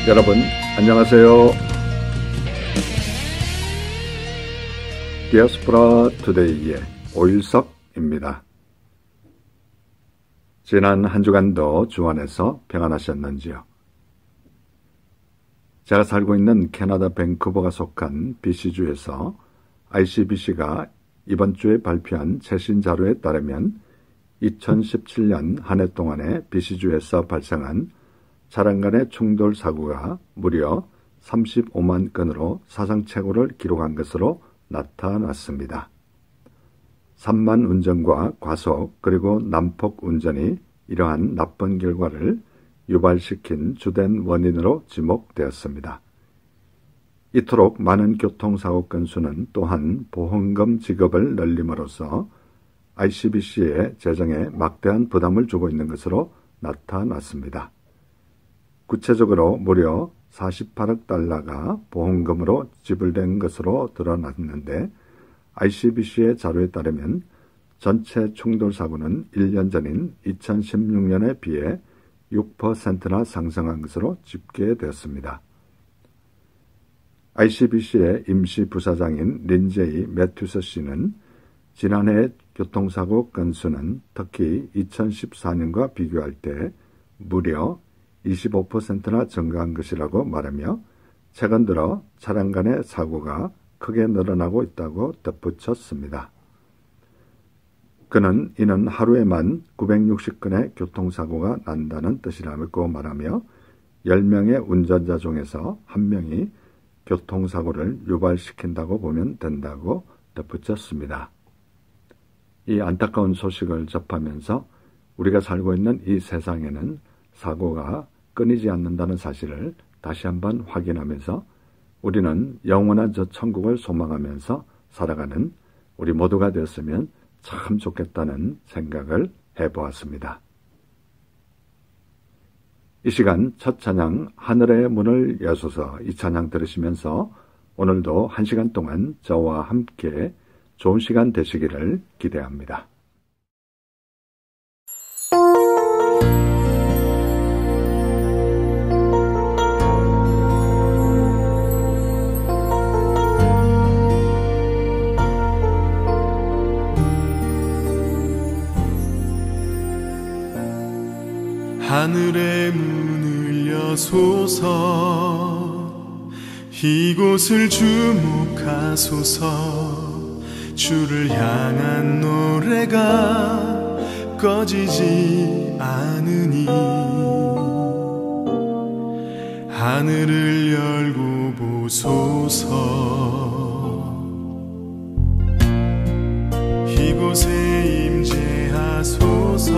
여러분 안녕하세요. 디아스포라 투데이의 오일석입니다. 지난 한 주간도 주 안에서 평안하셨는지요? 제가 살고 있는 캐나다 밴쿠버가 속한 BC주에서 ICBC가 이번 주에 발표한 최신 자료에 따르면 2017년 한 해 동안에 BC주에서 발생한 차량 간의 충돌 사고가 무려 35만 건으로 사상 최고를 기록한 것으로 나타났습니다. 산만 운전과 과속 그리고 난폭 운전이 이러한 나쁜 결과를 유발시킨 주된 원인으로 지목되었습니다. 이토록 많은 교통사고 건수는 또한 보험금 지급을 늘림으로써 ICBC의 재정에 막대한 부담을 주고 있는 것으로 나타났습니다. 구체적으로 무려 48억 달러가 보험금으로 지불된 것으로 드러났는데 ICBC의 자료에 따르면 전체 충돌 사고는 1년 전인 2016년에 비해 6%나 상승한 것으로 집계되었습니다. ICBC의 임시 부사장인 린제이 매튜서 씨는 지난해 교통사고 건수는 특히 2014년과 비교할 때 무려 25%나 증가한 것이라고 말하며 최근 들어 차량 간의 사고가 크게 늘어나고 있다고 덧붙였습니다. 그는 이는 하루에만 960건의 교통사고가 난다는 뜻이라고 말하며 10명의 운전자 중에서 1명이 교통사고를 유발시킨다고 보면 된다고 덧붙였습니다. 이 안타까운 소식을 접하면서 우리가 살고 있는 이 세상에는 사고가 끊이지 않는다는 사실을 다시 한번 확인하면서 우리는 영원한 저 천국을 소망하면서 살아가는 우리 모두가 되었으면 참 좋겠다는 생각을 해보았습니다. 이 시간 첫 찬양 하늘의 문을 여소서 이 찬양 들으시면서 오늘도 한 시간 동안 저와 함께 좋은 시간 되시기를 기대합니다. 하늘의 문을 여소서 이곳을 주목하소서 주를 향한 노래가 꺼지지 않으니 하늘을 열고 보소서 이곳에 임재하소서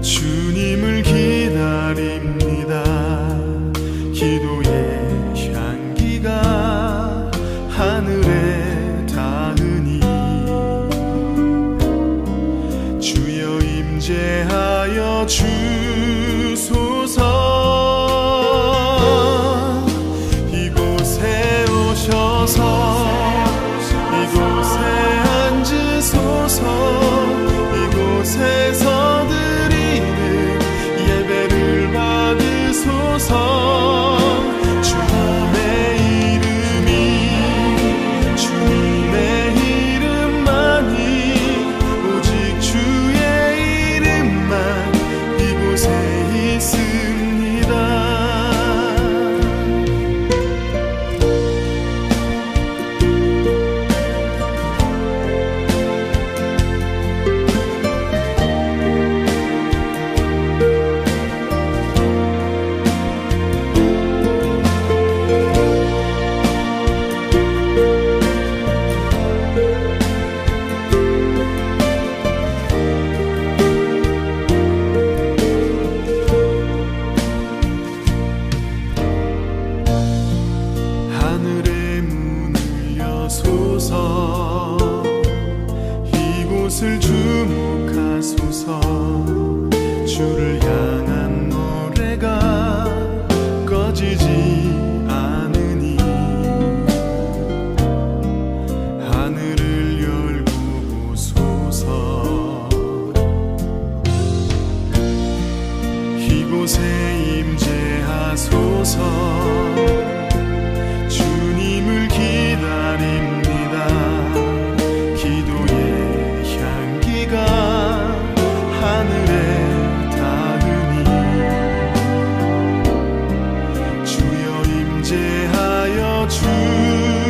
주님을 기다립니다. 기도의 향기가 하늘에 닿으니 주여 임재하여 주소서 이곳에 오셔서 이곳에 앉으소서 이곳에서 주님의 이름만이 오직 주의 이름만 이곳에 있습니다. 하늘의 문을 여소서 이곳을 주목하소서 주를 향한 노래가 꺼지지 않으니 하늘을 열고 보소서 이곳에 임재하 주소서. 주님을 기다립니다. 기도의 향기가 하늘에 닿으니 주여 임재하여 주소서.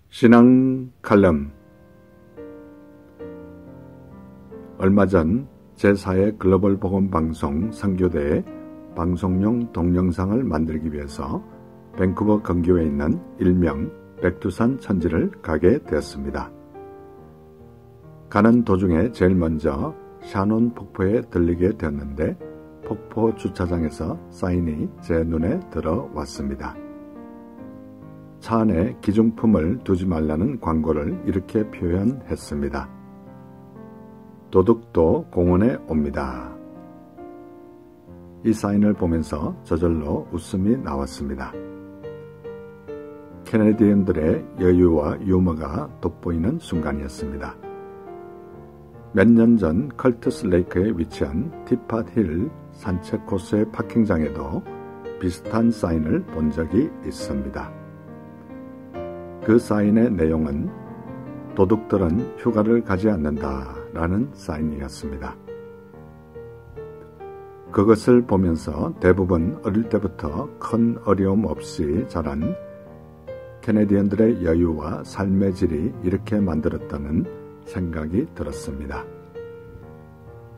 신앙 칼럼. 얼마 전 제4회 글로벌 복음 방송 선교대의 방송용 동영상을 만들기 위해서 밴쿠버 근교에 있는 일명 백두산 천지를 가게 되었습니다. 가는 도중에 제일 먼저 샤논 폭포에 들리게 되었는데 폭포 주차장에서 사인이 제 눈에 들어왔습니다. 차 안에 기중품을 두지 말라는 광고를 이렇게 표현했습니다. 도둑도 공원에 옵니다. 이 사인을 보면서 저절로 웃음이 나왔습니다. 캐네디언들의 여유와 유머가 돋보이는 순간이었습니다. 몇 년 전 컬트스 레이크에 위치한 티팟 힐 산책 코스의 파킹장에도 비슷한 사인을 본 적이 있습니다. 그 사인의 내용은 도둑들은 휴가를 가지 않는다 라는 사인이었습니다. 그것을 보면서 대부분 어릴 때부터 큰 어려움 없이 자란 캐네디언들의 여유와 삶의 질이 이렇게 만들었다는 생각이 들었습니다.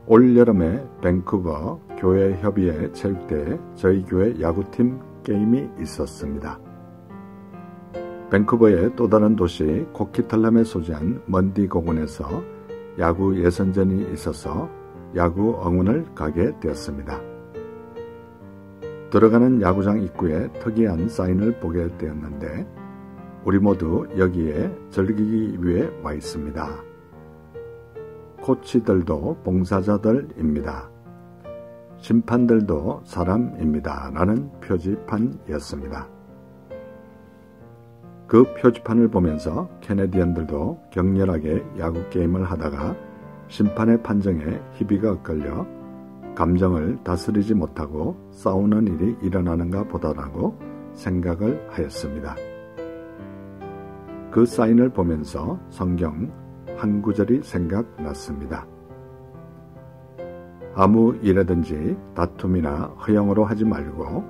올 여름에 밴쿠버 교회 협의회 체육대에 저희 교회 야구팀 게임이 있었습니다. 밴쿠버의 또 다른 도시 코키털람에 소재한 먼디 공원에서 야구 예선전이 있어서 야구 응원을 가게 되었습니다. 들어가는 야구장 입구에 특이한 사인을 보게 되었는데 우리 모두 여기에 즐기기 위해 와 있습니다. 코치들도 봉사자들입니다. 심판들도 사람입니다. 라는 표지판이었습니다. 그 표지판을 보면서 캐네디언들도 격렬하게 야구 게임을 하다가 심판의 판정에 희비가 엇갈려 감정을 다스리지 못하고 싸우는 일이 일어나는가 보다라고 생각을 하였습니다. 그 사인을 보면서 성경 한 구절이 생각났습니다. 아무 일에든지 다툼이나 허영으로 하지 말고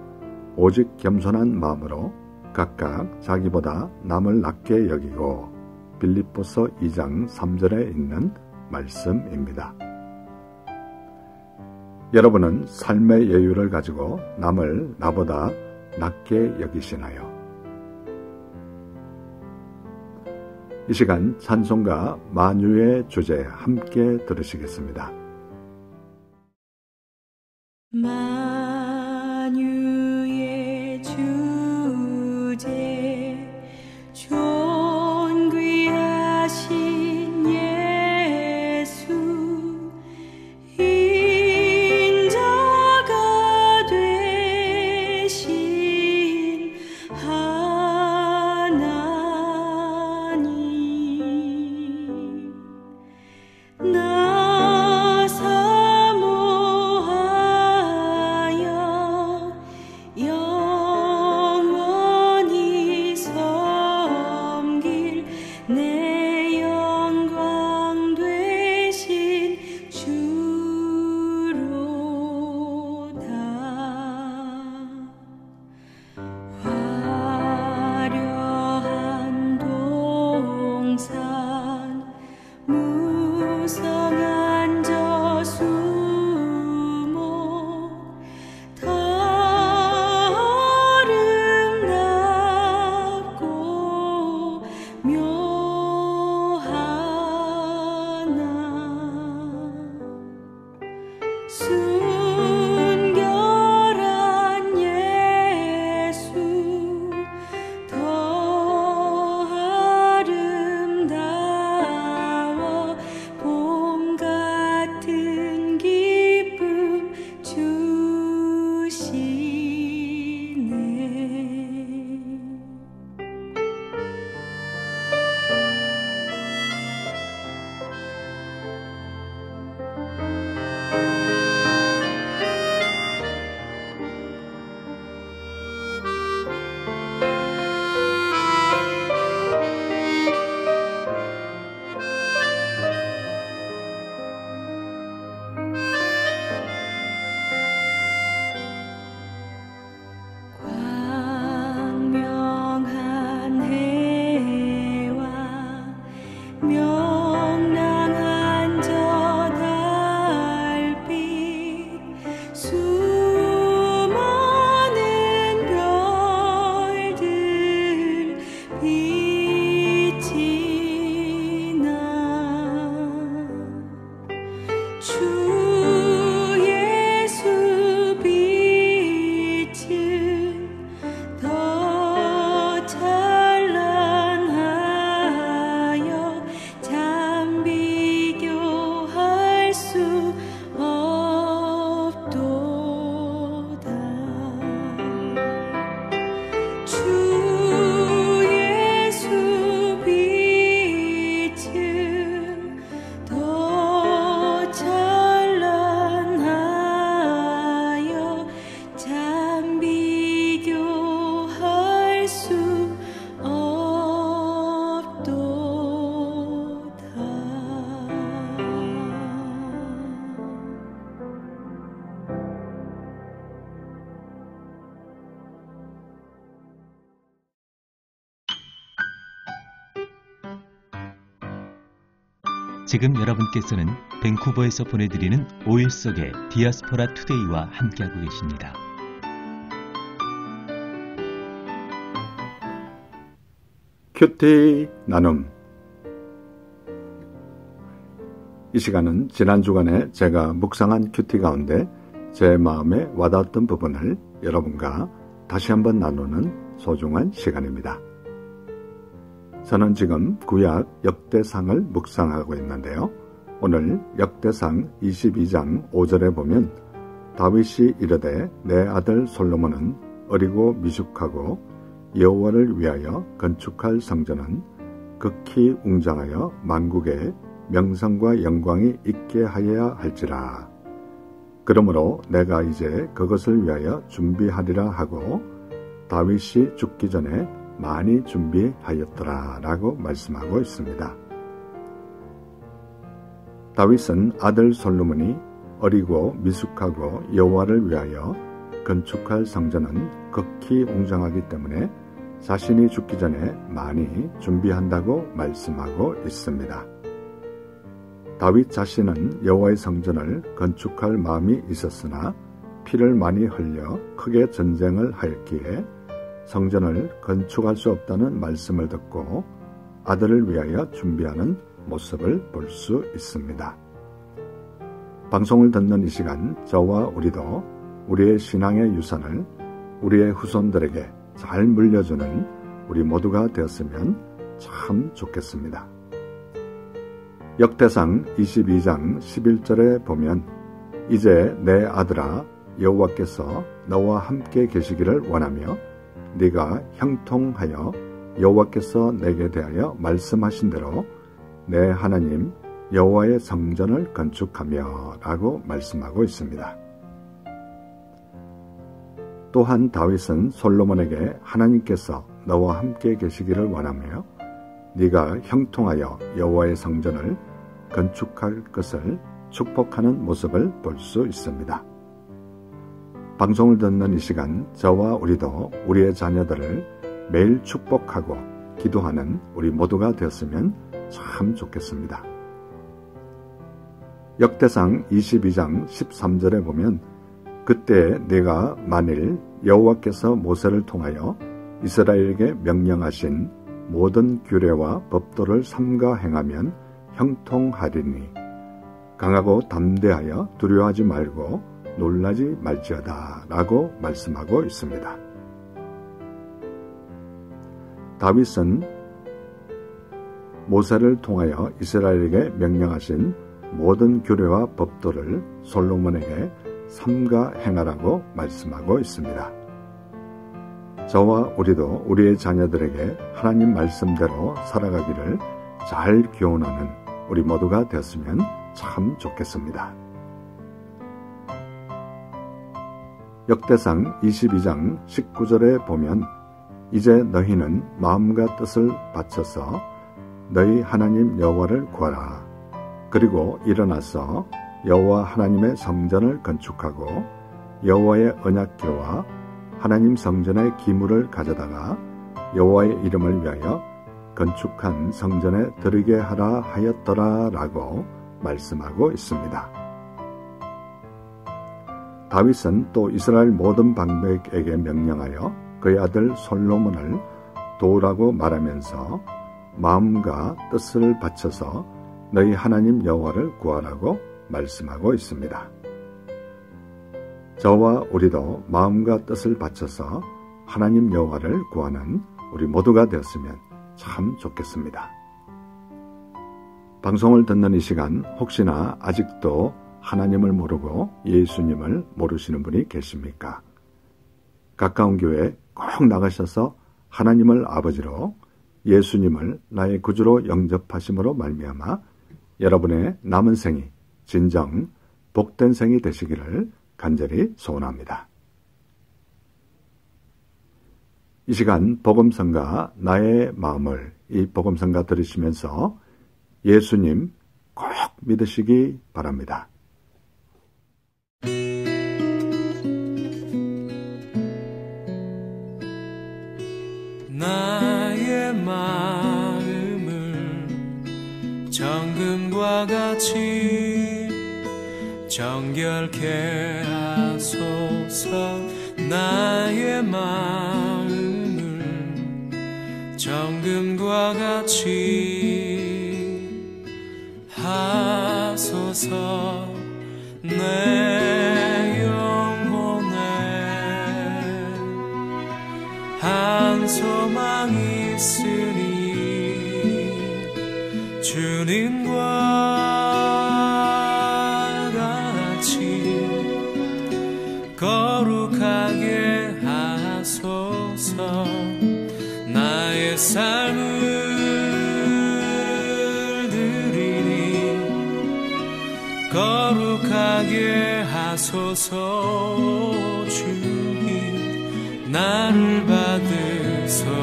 오직 겸손한 마음으로 각각 자기보다 남을 낮게 여기고, 빌립보서 2장 3절에 있는 말씀입니다. 여러분은 삶의 여유를 가지고 남을 나보다 낮게 여기시나요? 이 시간 찬송가 만유의 주제 함께 들으시겠습니다. 만유의 주제 존귀하신 예수 인자가 되신 하나님 나 사모하여 영원히 섬길 내 영광 되신 주로다. 화려한 동산 무성한 저수목 더 아름답고 묘하나 순결한 예수 더 아름다워 봄 같은 기쁨 주시네. 광명한 해와 명랑한 저 달빛 수많은 별들 빛이 나 주 예수 빛은 더 찬란하여 참 비교할 수 없도다. 주 예수 빛은 더 찬란하여 참 비교할 수 없도다. 지금 여러분께서는 밴쿠버에서 보내드리는 5일 속의 디아스포라 투데이와 함께하고 계십니다. 큐티 나눔. 이 시간은 지난 주간에 제가 묵상한 큐티 가운데 제 마음에 와닿았던 부분을 여러분과 다시 한번 나누는 소중한 시간입니다. 저는 지금 구약 역대상을 묵상하고 있는데요. 오늘 역대상 22장 5절에 보면 다윗이 이르되 내 아들 솔로몬은 어리고 미숙하고 여호와를 위하여 건축할 성전은 극히 웅장하여 만국에 명성과 영광이 있게 하여야 할지라. 그러므로 내가 이제 그것을 위하여 준비하리라 하고 다윗이 죽기 전에 많이 준비하였더라 라고 말씀하고 있습니다. 다윗은 아들 솔로몬이 어리고 미숙하고 여호와를 위하여 건축할 성전은 극히 웅장하기 때문에 자신이 죽기 전에 많이 준비한다고 말씀하고 있습니다. 다윗 자신은 여호와의 성전을 건축할 마음이 있었으나 피를 많이 흘려 크게 전쟁을 하였기에 성전을 건축할 수 없다는 말씀을 듣고 아들을 위하여 준비하는 모습을 볼 수 있습니다. 방송을 듣는 이 시간 저와 우리도 우리의 신앙의 유산을 우리의 후손들에게 잘 물려주는 우리 모두가 되었으면 참 좋겠습니다. 역대상 22장 11절에 보면 이제 내 아들아 여호와께서 너와 함께 계시기를 원하며 네가 형통하여 여호와께서 내게 대하여 말씀하신 대로 내 하나님 여호와의 성전을 건축하며 라고 말씀하고 있습니다. 또한 다윗은 솔로몬에게 하나님께서 너와 함께 계시기를 원하며 네가 형통하여 여호와의 성전을 건축할 것을 축복하는 모습을 볼 수 있습니다. 방송을 듣는 이 시간 저와 우리도 우리의 자녀들을 매일 축복하고 기도하는 우리 모두가 되었으면 참 좋겠습니다. 역대상 22장 13절에 보면 그때 네가 만일 여호와께서 모세를 통하여 이스라엘에게 명령하신 모든 규례와 법도를 삼가 행하면 형통하리니 강하고 담대하여 두려워하지 말고 놀라지 말지어다 라고 말씀하고 있습니다. 다윗은 모세를 통하여 이스라엘에게 명령하신 모든 규례와 법도를 솔로몬에게 삼가 행하라고 말씀하고 있습니다. 저와 우리도 우리의 자녀들에게 하나님 말씀대로 살아가기를 잘 교훈하는 우리 모두가 되었으면 참 좋겠습니다. 역대상 22장 19절에 보면 이제 너희는 마음과 뜻을 바쳐서 너희 하나님 여호와를 구하라. 그리고 일어나서 여호와 하나님의 성전을 건축하고 여호와의 언약궤와 하나님 성전의 기물을 가져다가 여호와의 이름을 위하여 건축한 성전에 들으게 하라 하였더라 라고 말씀하고 있습니다. 다윗은 또 이스라엘 모든 방백에게 명령하여 그의 아들 솔로몬을 도우라고 말하면서 마음과 뜻을 바쳐서 너희 하나님 여호와를 구하라고 말씀하고 있습니다. 저와 우리도 마음과 뜻을 바쳐서 하나님 여호와를 구하는 우리 모두가 되었으면 참 좋겠습니다. 방송을 듣는 이 시간 혹시나 아직도 하나님을 모르고 예수님을 모르시는 분이 계십니까? 가까운 교회 꼭 나가셔서 하나님을 아버지로 예수님을 나의 구주로 영접하심으로 말미암아 여러분의 남은 생이 진정 복된 생이 되시기를 간절히 소원합니다. 이 시간 복음성가 나의 마음을 이 복음성가 들으시면서 예수님 꼭 믿으시기 바랍니다. 나의 마음을 정금과 같이 정결케 하소서. 나의 마음을 정금과 같이 하소서. 내 영혼에 한 소망 있으니 주님과 같이 거룩하게 하소서. 나의 삶을 드리니 거룩하게 하소서. 주님 나를 받으소서.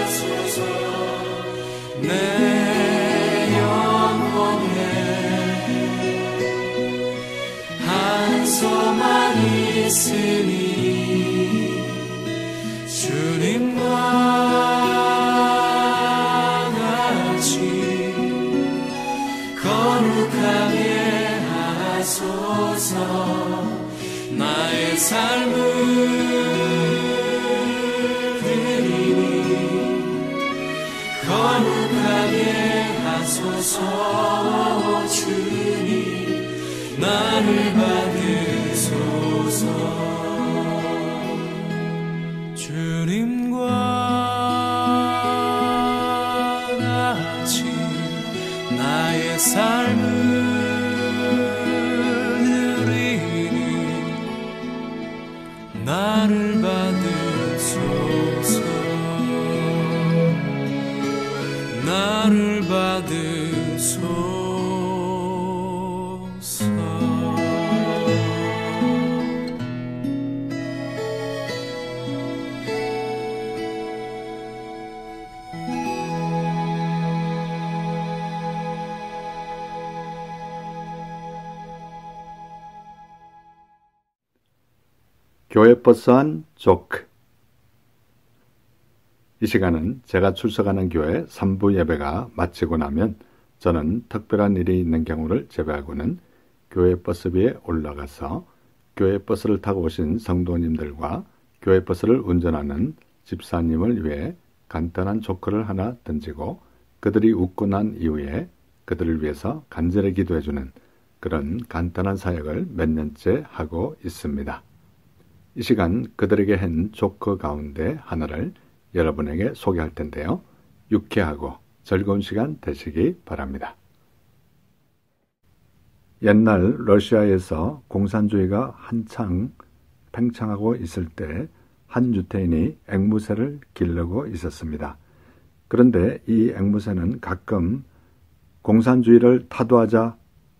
하소서. 내 영혼에 한 소망 있으니 주님과 같이 거룩하게 하소서. 나의 삶을 드리니 거룩하게 하소서. 주님 나를 받으소서. 주님과 같이 나의 삶을 드리니 나를 받으소서. 나를 받으소서. 교회 버스 안 조크. 이 시간은 제가 출석하는 교회 3부 예배가 마치고 나면 저는 특별한 일이 있는 경우를 제외하고는 교회 버스비에 올라가서 교회 버스를 타고 오신 성도님들과 교회 버스를 운전하는 집사님을 위해 간단한 조크를 하나 던지고 그들이 웃고 난 이후에 그들을 위해서 간절히 기도해주는 그런 간단한 사역을 몇 년째 하고 있습니다. 이 시간 그들에게 한 조크 가운데 하나를 여러분에게 소개할 텐데요. 유쾌하고 즐거운 시간 되시기 바랍니다. 옛날 러시아에서 공산주의가 한창 팽창하고 있을 때 한 유태인이 앵무새를 기르고 있었습니다. 그런데 이 앵무새는 가끔 공산주의를 타도하자,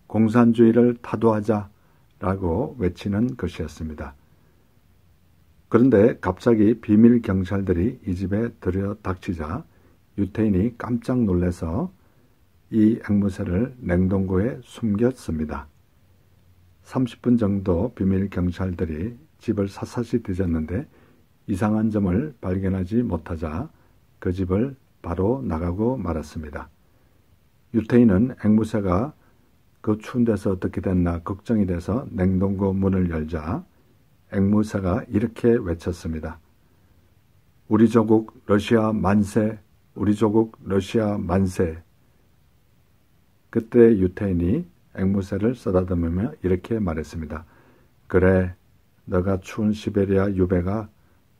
공산주의를 타도하자 라고 외치는 것이었습니다. 그런데 갑자기 비밀 경찰들이 이 집에 들여닥치자 유태인이 깜짝 놀라서 이 앵무새를 냉동고에 숨겼습니다. 30분 정도 비밀 경찰들이 집을 샅샅이 뒤졌는데 이상한 점을 발견하지 못하자 그 집을 바로 나가고 말았습니다. 유태인은 앵무새가 그 추운 데서 어떻게 됐나 걱정이 돼서 냉동고 문을 열자 앵무새가 이렇게 외쳤습니다. 우리 조국 러시아 만세, 우리 조국 러시아 만세. 그때 유태인이 앵무새를 쓰다듬으며 이렇게 말했습니다. 그래, 너가 추운 시베리아 유배가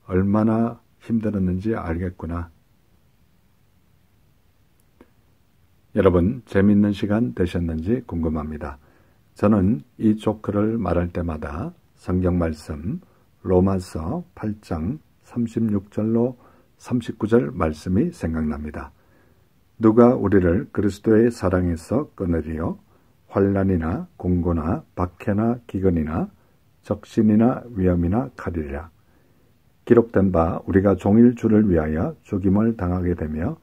얼마나 힘들었는지 알겠구나. 여러분, 재밌는 시간 되셨는지 궁금합니다. 저는 이 조크를 말할 때마다 성경 말씀 로마서 8장 36절로 39절 말씀이 생각납니다. 누가 우리를 그리스도의 사랑에서 끊으리요? 환난이나 공고나 박해나 기근이나 적신이나 위험이나 칼이라. 기록된 바 우리가 종일 주를 위하여 죽임을 당하게 되며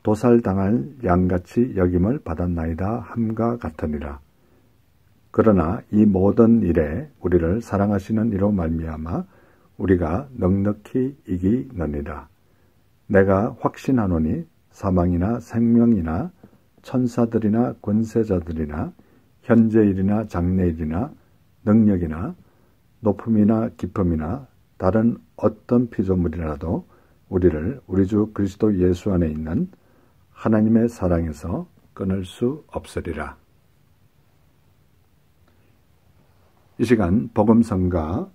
도살당할 양같이 여김을 받았나이다 함과 같으니라. 그러나 이 모든 일에 우리를 사랑하시는 이로 말미암아 우리가 넉넉히 이기느니라. 내가 확신하노니 사망이나 생명이나 천사들이나 권세자들이나 현재일이나 장래일이나 능력이나 높음이나 깊음이나 다른 어떤 피조물이라도 우리를 우리 주 그리스도 예수 안에 있는 하나님의 사랑에서 끊을 수 없으리라. 이 시간 복음성가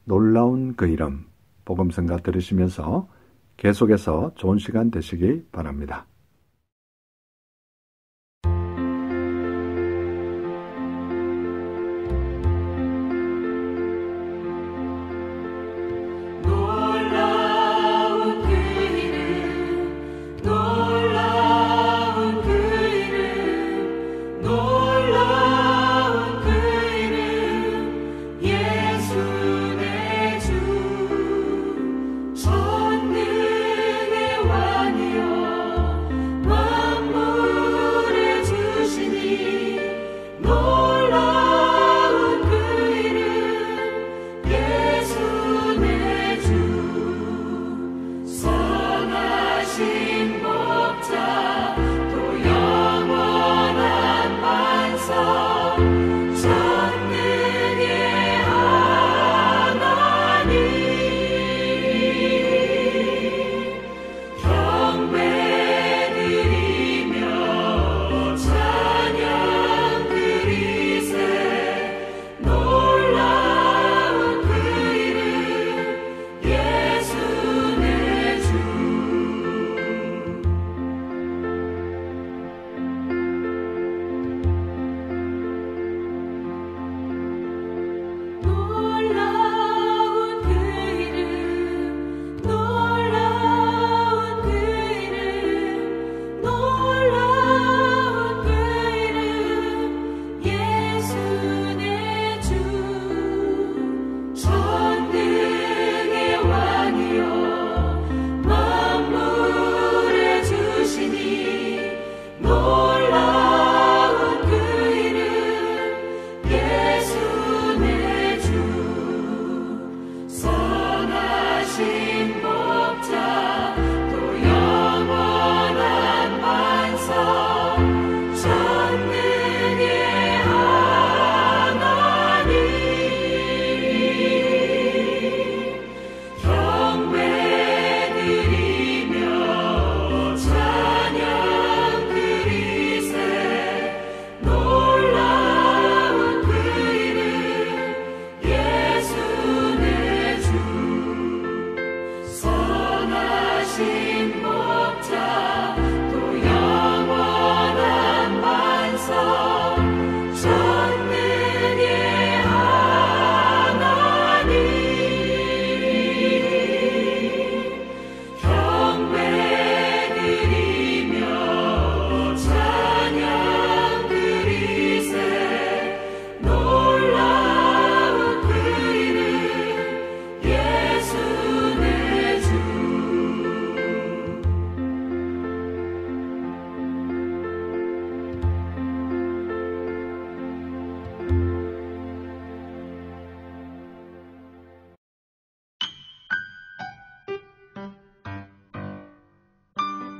놀라운 그 이름 복음성가 들으시면서 계속해서 좋은 시간 되시기 바랍니다. 예수 내 주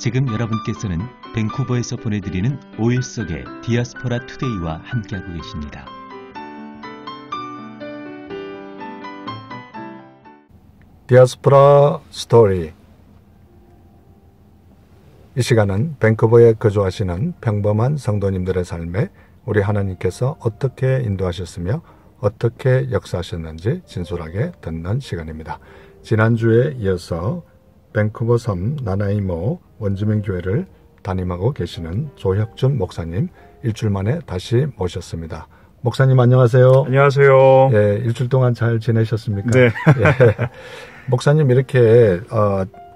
지금 여러분께서는 밴쿠버에서 보내드리는 5일 속의 디아스포라 투데이와 함께하고 계십니다. 디아스포라 스토리. 이 시간은 밴쿠버에 거주하시는 평범한 성도님들의 삶에 우리 하나님께서 어떻게 인도하셨으며 어떻게 역사하셨는지 진솔하게 듣는 시간입니다. 지난주에 이어서 밴쿠버 섬 나나이모 원주민 교회를 담임하고 계시는 조혁준 목사님 일주일 만에 다시 모셨습니다. 목사님 안녕하세요. 안녕하세요. 예, 일주일 동안 잘 지내셨습니까? 네. 예. 목사님 이렇게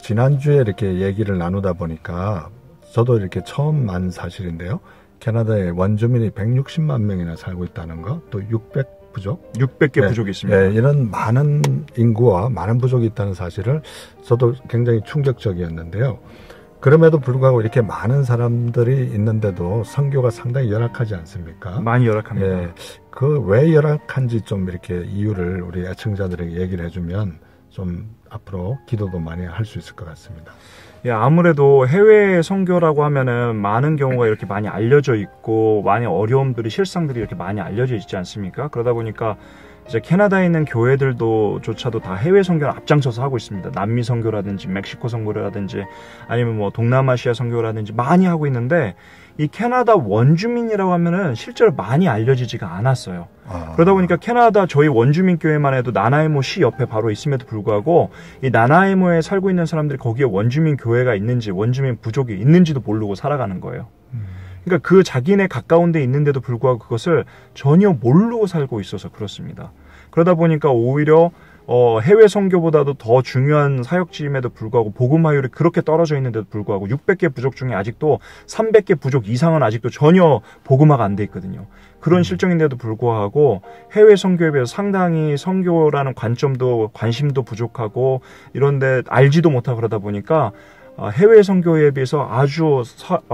지난주에 이렇게 얘기를 나누다 보니까 저도 이렇게 처음 안 사실인데요. 캐나다에 원주민이 160만 명이나 살고 있다는 거, 또 600부족? 600개 네. 부족이 있습니다. 네, 이런 많은 인구와 많은 부족이 있다는 사실을 저도 굉장히 충격적이었는데요. 그럼에도 불구하고 이렇게 많은 사람들이 있는데도 선교가 상당히 열악하지 않습니까? 많이 열악합니다. 예, 그 왜 열악한지 좀 이렇게 이유를 우리 애청자들에게 얘기를 해주면 좀 앞으로 기도도 많이 할 수 있을 것 같습니다. 예, 아무래도 해외 선교라고 하면은 많은 경우가 이렇게 많이 알려져 있고 많이 어려움들이 실상들이 이렇게 많이 알려져 있지 않습니까? 그러다 보니까 이제 캐나다에 있는 교회들도조차도 다 해외 선교를 앞장서서 하고 있습니다. 남미 선교라든지 멕시코 선교라든지 아니면 뭐 동남아시아 선교라든지 많이 하고 있는데 이 캐나다 원주민이라고 하면은 실제로 많이 알려지지가 않았어요. 그러다 보니까 캐나다 저희 원주민 교회만 해도 나나이모 시 옆에 바로 있음에도 불구하고 이 나나이모에 살고 있는 사람들이 거기에 원주민 교회가 있는지 원주민 부족이 있는지도 모르고 살아가는 거예요. 그러니까 그 자기네 가까운 데 있는데도 불구하고 그것을 전혀 모르고 살고 있어서 그렇습니다. 그러다 보니까 오히려 해외 선교보다도 더 중요한 사역지임에도 불구하고 복음화율이 그렇게 떨어져 있는데도 불구하고 600개 부족 중에 아직도 300개 부족 이상은 아직도 전혀 복음화가 안 돼 있거든요. 그런 실정인데도 불구하고 해외 선교에 비해서 상당히 선교라는 관점도 관심도 부족하고 이런데 알지도 못하고 그러다 보니까 해외 선교에 비해서 아주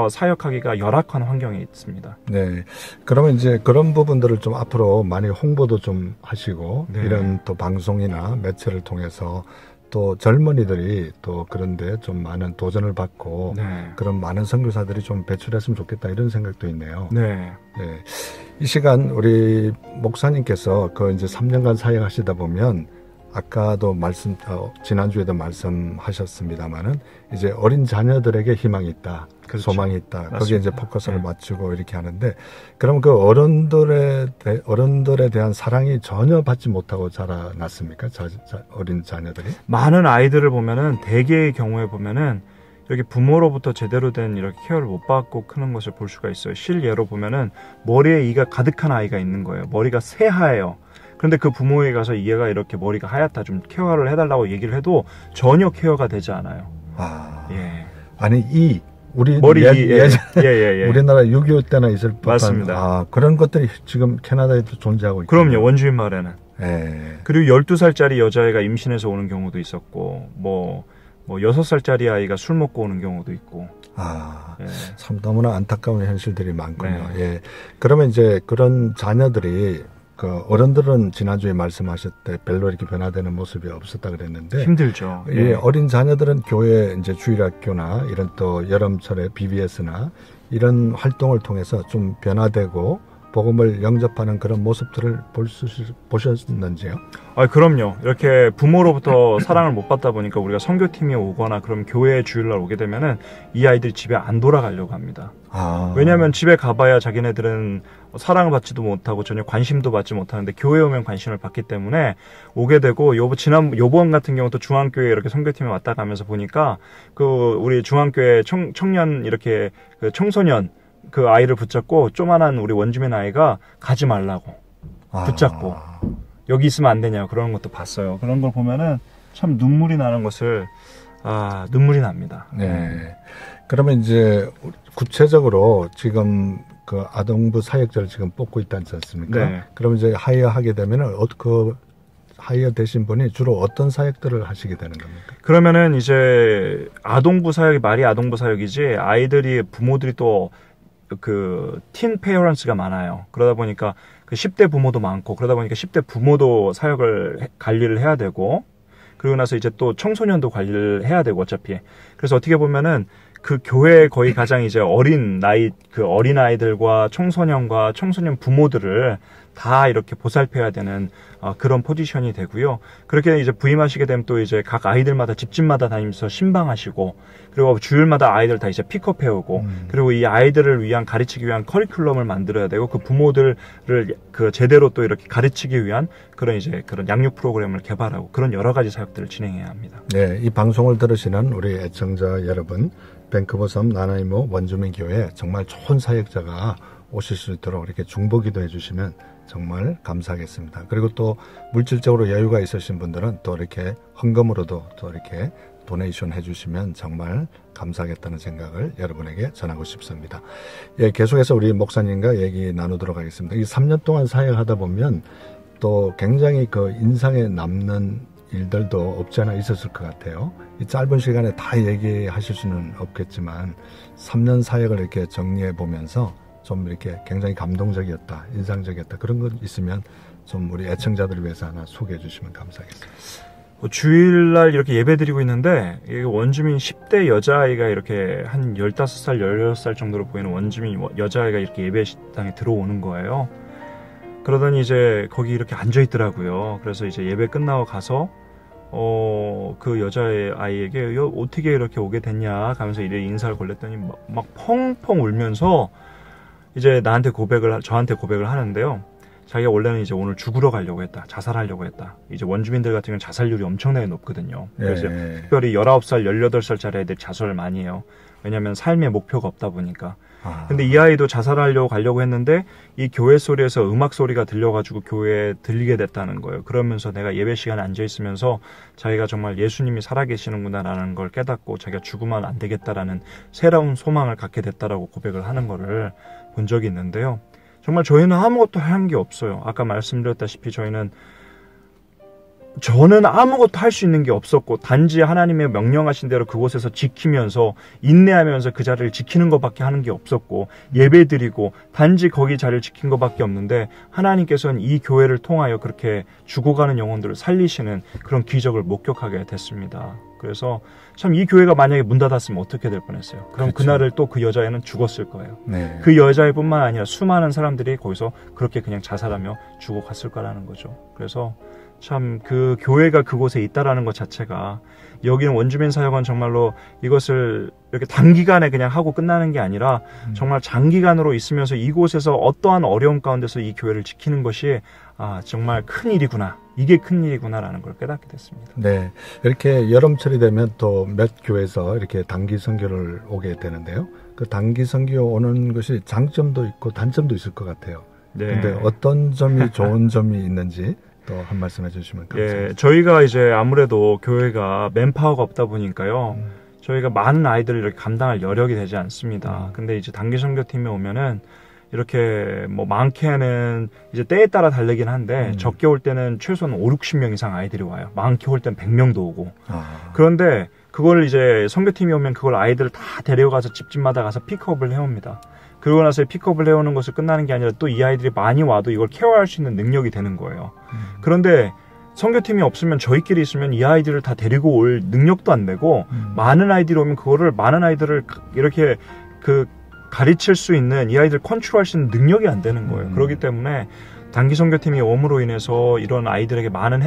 사역하기가 열악한 환경에 있습니다. 네. 그러면 이제 그런 부분들을 좀 앞으로 많이 홍보도 좀 하시고, 네. 이런 또 방송이나 매체를 통해서 또 젊은이들이 또 그런데 좀 많은 도전을 받고, 네. 그런 많은 선교사들이 좀 배출했으면 좋겠다 이런 생각도 있네요. 네. 네. 이 시간 우리 목사님께서 그 이제 3년간 사역하시다 보면 아까도 지난주에도 말씀하셨습니다만은 이제 어린 자녀들에게 희망이 있다. 그렇죠. 소망이 있다. 맞습니다. 거기에 이제 포커스를 네. 맞추고 이렇게 하는데, 그럼 그 어른들에 대한 사랑이 전혀 받지 못하고 자라났습니까? 어린 자녀들이? 많은 아이들을 보면은 대개의 경우에 보면은 이렇게 부모로부터 제대로 된 이렇게 케어를 못 받고 크는 것을 볼 수가 있어요. 실예로 보면은 머리에 이가 가득한 아이가 있는 거예요. 머리가 새하얘요. 그런데 그 부모에게 가서 얘가 이렇게 머리가 하얗다 좀 케어를 해달라고 얘기를 해도 전혀 케어가 되지 않아요. 예. 아니 우리 머리 예. 우리나라 6.25 때나 있을 법한 맞습니다. 그런 것들이 지금 캐나다에도 존재하고 있거든요. 그럼요. 원주민 마을에는. 예. 그리고 12살짜리 여자애가 임신해서 오는 경우도 있었고 뭐 6살짜리 아이가 술 먹고 오는 경우도 있고. 예. 참 너무나 안타까운 현실들이 많군요. 네. 예. 그러면 이제 그런 자녀들이 어른들은 지난주에 말씀하셨을 때 별로 이렇게 변화되는 모습이 없었다 그랬는데 힘들죠. 예. 어린 자녀들은 교회 이제 주일학교나 이런 또 여름철에 BBS나 이런 활동을 통해서 좀 변화되고 복음을 영접하는 그런 모습들을 보셨는지요? 그럼요. 이렇게 부모로부터 사랑을 못 받다 보니까 우리가 선교팀에 오거나 그럼 교회 주일날 오게 되면은 이 아이들이 집에 안 돌아가려고 합니다. 왜냐하면 집에 가봐야 자기네들은 사랑을 받지도 못하고 전혀 관심도 받지 못하는데 교회에 오면 관심을 받기 때문에 오게 되고 요번 같은 경우도 중앙교회 이렇게 선교팀에 왔다 가면서 보니까 우리 중앙교회 청년 이렇게 청소년 그 아이를 붙잡고 조만한 우리 원주민 아이가 가지 말라고 붙잡고 여기 있으면 안 되냐 그런 것도 봤어요. 그런 걸 보면은 참 눈물이 나는 것을 눈물이 납니다. 네. 그러면 이제 구체적으로 지금 그 아동부 사역자를 지금 뽑고 있지 않습니까? 네. 그럼 이제 하이어하게 되면은 하이어 되신 분이 주로 어떤 사역들을 하시게 되는 겁니까? 그러면은 이제 아동부 사역이 말이 아동부 사역이지 아이들이 부모들이 또 틴 페어런스가 많아요. 그러다 보니까 10대 부모도 많고 그러다 보니까 10대 부모도 사역을 관리를 해야 되고 그리고 나서 이제 또 청소년도 관리를 해야 되고 어차피 그래서 어떻게 보면은 그 교회의 거의 가장 이제 어린 아이들과 청소년과 청소년 부모들을 다 이렇게 보살펴야 되는 그런 포지션이 되고요. 그렇게 이제 부임하시게 되면 또 이제 각 아이들마다 집집마다 다니면서 신방하시고, 그리고 주일마다 아이들 다 이제 픽업해오고, 그리고 이 아이들을 위한 가르치기 위한 커리큘럼을 만들어야 되고, 그 부모들을 그 제대로 또 이렇게 가르치기 위한 그런 이제 그런 양육 프로그램을 개발하고, 그런 여러 가지 사역들을 진행해야 합니다. 네, 이 방송을 들으시는 우리 애청자 여러분, 밴쿠버 섬 나나이모 원주민교회 정말 좋은 사역자가 오실 수 있도록 이렇게 중보기도 해주시면 정말 감사하겠습니다. 그리고 또 물질적으로 여유가 있으신 분들은 또 이렇게 헌금으로도 또 이렇게 도네이션 해주시면 정말 감사하겠다는 생각을 여러분에게 전하고 싶습니다. 예, 계속해서 우리 목사님과 얘기 나누도록 하겠습니다. 이 3년 동안 사역하다 보면 또 굉장히 그 인상에 남는 일들도 없지 않아 있었을 것 같아요. 이 짧은 시간에 다 얘기하실 수는 없겠지만 3년 사역을 이렇게 정리해 보면서 좀 이렇게 굉장히 감동적이었다, 인상적이었다, 그런 것 있으면 좀 우리 애청자들을 위해서 하나 소개해 주시면 감사하겠습니다. 주일날 이렇게 예배 드리고 있는데, 원주민 10대 여자아이가 이렇게 한 15살, 16살 정도로 보이는 원주민 여자아이가 이렇게 예배당에 들어오는 거예요. 그러더니 이제 거기 이렇게 앉아있더라고요. 그래서 이제 예배 끝나고 가서 그 여자아이에게 어떻게 이렇게 오게 됐냐 하면서 이래 인사를 걸렸더니 막 펑펑 울면서 이제 저한테 고백을 하는데요. 자기가 원래는 이제 오늘 죽으러 가려고 했다. 자살하려고 했다. 이제 원주민들 같은 경우는 자살률이 엄청나게 높거든요. 그래서 특별히 19살, 18살짜리 애들이 자살을 많이 해요. 왜냐하면 삶의 목표가 없다 보니까. 근데 이 아이도 자살하려고 가려고 했는데 이 교회 소리에서 음악 소리가 들려가지고 교회에 들리게 됐다는 거예요. 그러면서 내가 예배 시간에 앉아있으면서 자기가 정말 예수님이 살아계시는구나라는 걸 깨닫고 자기가 죽으면 안 되겠다라는 새로운 소망을 갖게 됐다라고 고백을 하는 거를 본 적이 있는데요. 정말 저희는 아무것도 한 게 없어요. 아까 말씀드렸다시피 저는 아무것도 할 수 있는 게 없었고, 단지 하나님의 명령하신 대로 그곳에서 지키면서 인내하면서 그 자리를 지키는 것밖에 하는 게 없었고, 예배드리고 단지 거기 자리를 지킨 것밖에 없는데, 하나님께서는 이 교회를 통하여 그렇게 죽어가는 영혼들을 살리시는 그런 기적을 목격하게 됐습니다. 그래서 참 이 교회가 만약에 문 닫았으면 어떻게 될 뻔했어요. 그럼 그렇죠. 그날을 또 그 여자애는 죽었을 거예요. 네. 그 여자애뿐만 아니라 수많은 사람들이 거기서 그렇게 그냥 자살하며 죽어갔을 거라는 거죠. 그래서 참 그 교회가 그곳에 있다라는 것 자체가, 여기는 원주민 사역은 정말로 이것을 이렇게 단기간에 그냥 하고 끝나는 게 아니라 정말 장기간으로 있으면서 이곳에서 어떠한 어려움 가운데서 이 교회를 지키는 것이 정말 큰 일이구나, 이게 큰 일이구나라는 걸 깨닫게 됐습니다. 네, 이렇게 여름철이 되면 또 몇 교회에서 이렇게 단기 선교를 오게 되는데요. 그 단기 선교 오는 것이 장점도 있고 단점도 있을 것 같아요. 네. 근데 어떤 점이 좋은 점이 있는지 또 한 말씀 해주시면 감사합니다. 예, 저희가 이제 아무래도 교회가 맨파워가 없다 보니까요. 저희가 많은 아이들을 이렇게 감당할 여력이 되지 않습니다. 근데 이제 단기 선교팀에 오면은 이렇게 뭐 많게는 이제 때에 따라 다르긴 한데 적게 올 때는 최소한 5, 60명 이상 아이들이 와요. 많게 올 때는 100명도 오고. 그런데 그걸 이제 선교팀이 오면 그걸 아이들을 다 데려가서 집집마다 가서 픽업을 해옵니다. 그러고 나서 픽업을 해오는 것을 끝나는 게 아니라 또 이 아이들이 많이 와도 이걸 케어할 수 있는 능력이 되는 거예요. 그런데 선교팀이 없으면 저희끼리 있으면 이 아이들을 다 데리고 올 능력도 안 되고 많은 아이들이 오면 그거를 많은 아이들을 이렇게 가르칠 수 있는, 이 아이들 컨트롤할 수 있는 능력이 안 되는 거예요. 그렇기 때문에 단기 선교팀이 옴으로 인해서 이런 아이들에게 많은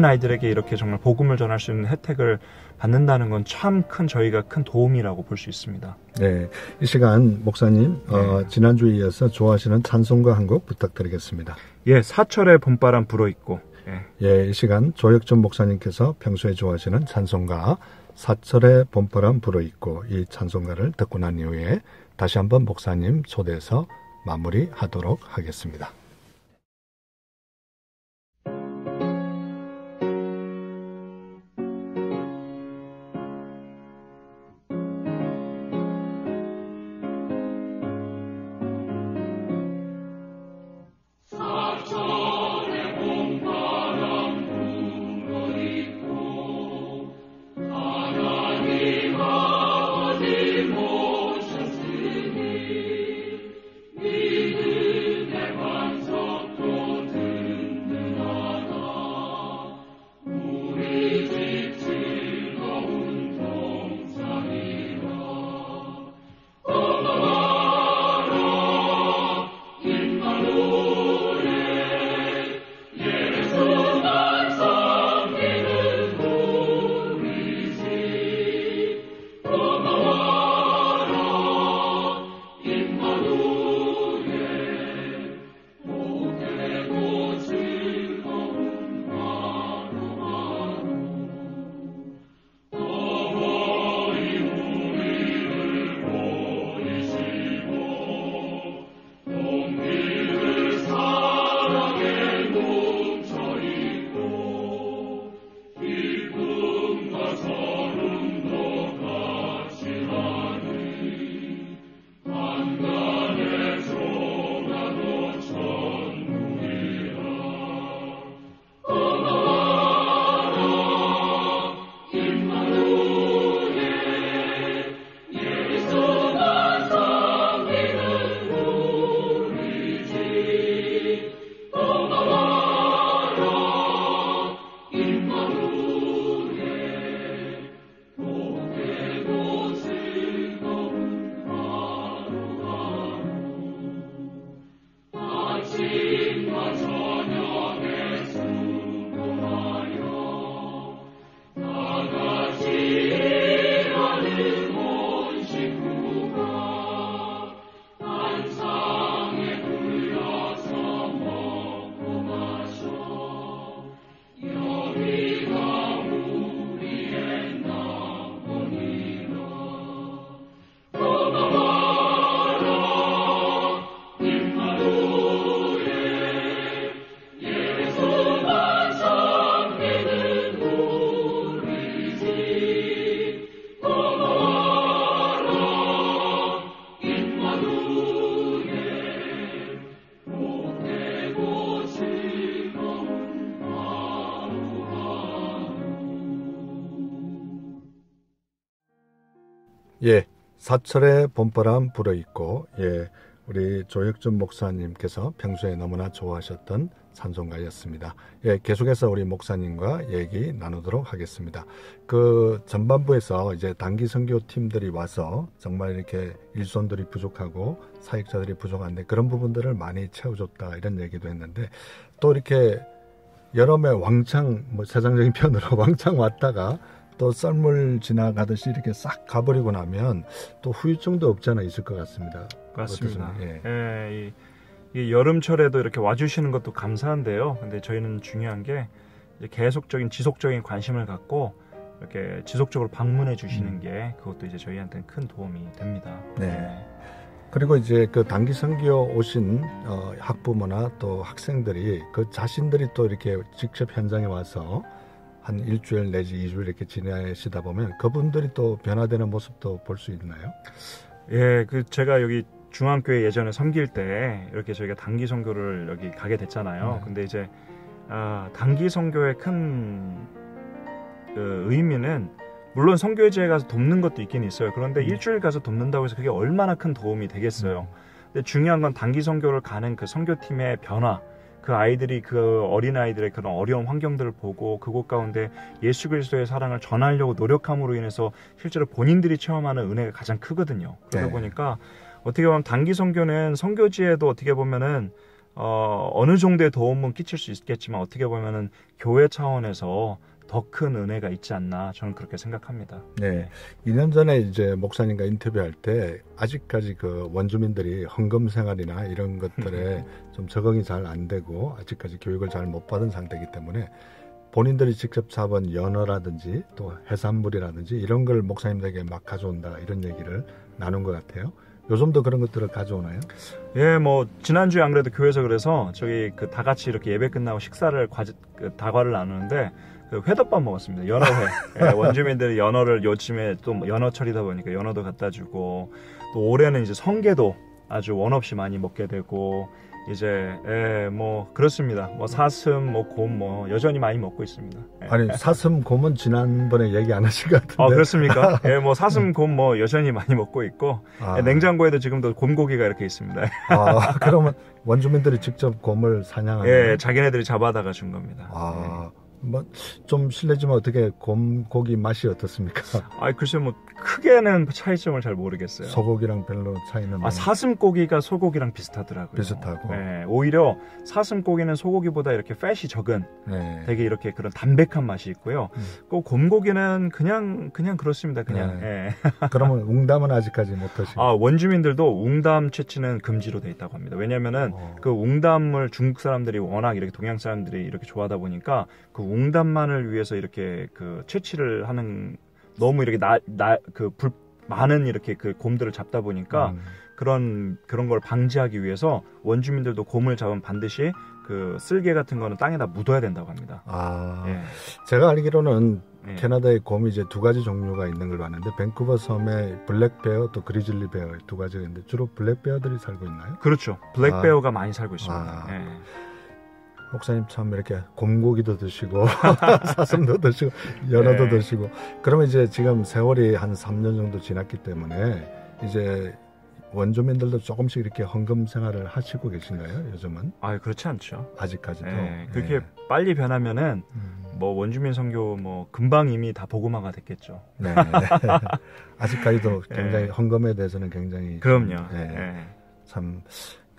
아이들에게 이렇게 정말 복음을 전할 수 있는 혜택을 받는다는 건 참 저희가 큰 도움이라고 볼 수 있습니다. 네, 이 시간 목사님 지난주에 이어서 좋아하시는 찬송가 한 곡 부탁드리겠습니다. 예, 사철의 봄바람 불어있고. 예, 이 시간 조혁준 목사님께서 평소에 좋아하시는 찬송가 사철의 봄바람 불어있고, 이 찬송가를 듣고 난 이후에 다시 한번 목사님 초대해서 마무리하도록 하겠습니다. 믿음의 관 예, 사철의 봄바람 불어있고, 예, 우리 조혁준 목사님께서 평소에 너무나 좋아하셨던 찬송가였습니다. 예, 계속해서 우리 목사님과 얘기 나누도록 하겠습니다. 그 전반부에서 이제 단기 선교 팀들이 와서 정말 이렇게 일손들이 부족하고 사역자들이 부족한데 그런 부분들을 많이 채워줬다 이런 얘기도 했는데 또 이렇게 여름에 왕창 뭐 세상적인 표현으로 왕창 왔다가 또 썰물 지나가듯이 이렇게 싹 가버리고 나면 또 후유증도 없지 않아 있을 것 같습니다. 맞습니다. 예. 예, 이 여름철에도 이렇게 와주시는 것도 감사한데요. 근데 저희는 중요한 게 이제 계속적인 지속적인 관심을 갖고 이렇게 지속적으로 방문해 주시는 게 그것도 이제 저희한테는 큰 도움이 됩니다. 네. 그리고 이제 그 단기 선교 오신 학부모나 또 학생들이 그 자신들이 또 이렇게 직접 현장에 와서 한 일주일 내지 2주일 이렇게 지내시다 보면 그분들이 또 변화되는 모습도 볼 수 있나요? 예, 그 제가 여기 중앙교회 예전에 섬길 때 이렇게 저희가 단기 선교를 여기 가게 됐잖아요. 네. 근데 이제 단기 선교의 큰 의미는 물론 선교지에 가서 돕는 것도 있긴 있어요. 그런데 일주일 가서 돕는다고 해서 그게 얼마나 큰 도움이 되겠어요. 근데 중요한 건 단기 선교를 가는 그 선교팀의 변화, 그 아이들이 그 어린아이들의 그런 어려운 환경들을 보고 그곳 가운데 예수 그리스도의 사랑을 전하려고 노력함으로 인해서 실제로 본인들이 체험하는 은혜가 가장 크거든요. 그러다 네. 보니까 어떻게 보면 단기 선교는 선교지에도 어떻게 보면은 어느 정도의 도움은 끼칠 수 있겠지만 어떻게 보면은 교회 차원에서 더 큰 은혜가 있지 않나 저는 그렇게 생각합니다. 네. 2년 전에 이제 목사님과 인터뷰할 때 아직까지 그 원주민들이 헌금 생활이나 이런 것들에 좀 적응이 잘 안 되고 아직까지 교육을 잘 못 받은 상태이기 때문에 본인들이 직접 잡은 연어라든지 또 해산물이라든지 이런 걸 목사님들에게 막 가져온다 이런 얘기를 나눈 것 같아요. 요즘도 그런 것들을 가져오나요? 예, 뭐 지난주에 안 그래도 교회에서 그래서 저희 그 다 같이 이렇게 예배 끝나고 식사를 다과를 나누는데 그 회덮밥 먹었습니다. 연어회. 예, 원주민들이 연어를 요즘에 또 연어철이다 보니까 연어도 갖다 주고 또 올해는 이제 성게도 아주 원 없이 많이 먹게 되고 이제 뭐 그렇습니다. 뭐 사슴, 뭐 곰, 뭐 여전히 많이 먹고 있습니다. 예. 아니 사슴 곰은 지난번에 얘기 안 하신 것 같은데. 그렇습니까? 예, 뭐 사슴, 곰 뭐 여전히 많이 먹고 있고 냉장고에도 지금도 곰고기가 이렇게 있습니다. 그러면 원주민들이 직접 곰을 사냥하는? 예, 자기네들이 잡아다가 준 겁니다. 뭐 좀 실례지만 어떻게 곰고기 맛이 어떻습니까? 글쎄 뭐 크게는 차이점을 잘 모르겠어요. 소고기랑 별로 차이는 사슴고기가 소고기랑 비슷하더라고요. 비슷하고. 네, 오히려 사슴고기는 소고기보다 이렇게 팻이 적은 되게 이렇게 그런 담백한 맛이 있고요. 그 곰고기는 그냥 그렇습니다. 그냥. 네. 그러면 웅담은 아직까지 못 하시고. 원주민들도 웅담 채취는 금지로 돼 있다고 합니다. 왜냐면은 그 웅담을 중국 사람들이 워낙 이렇게 동양 사람들이 이렇게 좋아하다 보니까 그 웅담만을 위해서 이렇게 그 채취를 하는 너무 이렇게 많은 이렇게 그 곰들을 잡다 보니까 그런 걸 방지하기 위해서 원주민들도 곰을 잡으면 반드시 그 쓸개 같은 거는 땅에다 묻어야 된다고 합니다. 예. 제가 알기로는 캐나다에 곰이 이제 두 가지 종류가 있는 걸 봤는데 밴쿠버 섬에 블랙베어 또 그리즐리 베어 두 가지가 있는데 주로 블랙베어들이 살고 있나요? 그렇죠. 블랙베어가 많이 살고 있습니다. 목사님 참 이렇게 곰고기도 드시고 사슴도 드시고 연어도 드시고 그러면 이제 지금 세월이 한 3년 정도 지났기 때문에 이제 원주민들도 조금씩 이렇게 헌금 생활을 하시고 계신가요? 요즘은? 그렇지 않죠. 아직까지도. 그렇게 빨리 변하면은 뭐 원주민 선교 뭐 금방 이미 다 복음화가 됐겠죠. 네. 아직까지도 굉장히 헌금에 대해서는 굉장히 그럼요.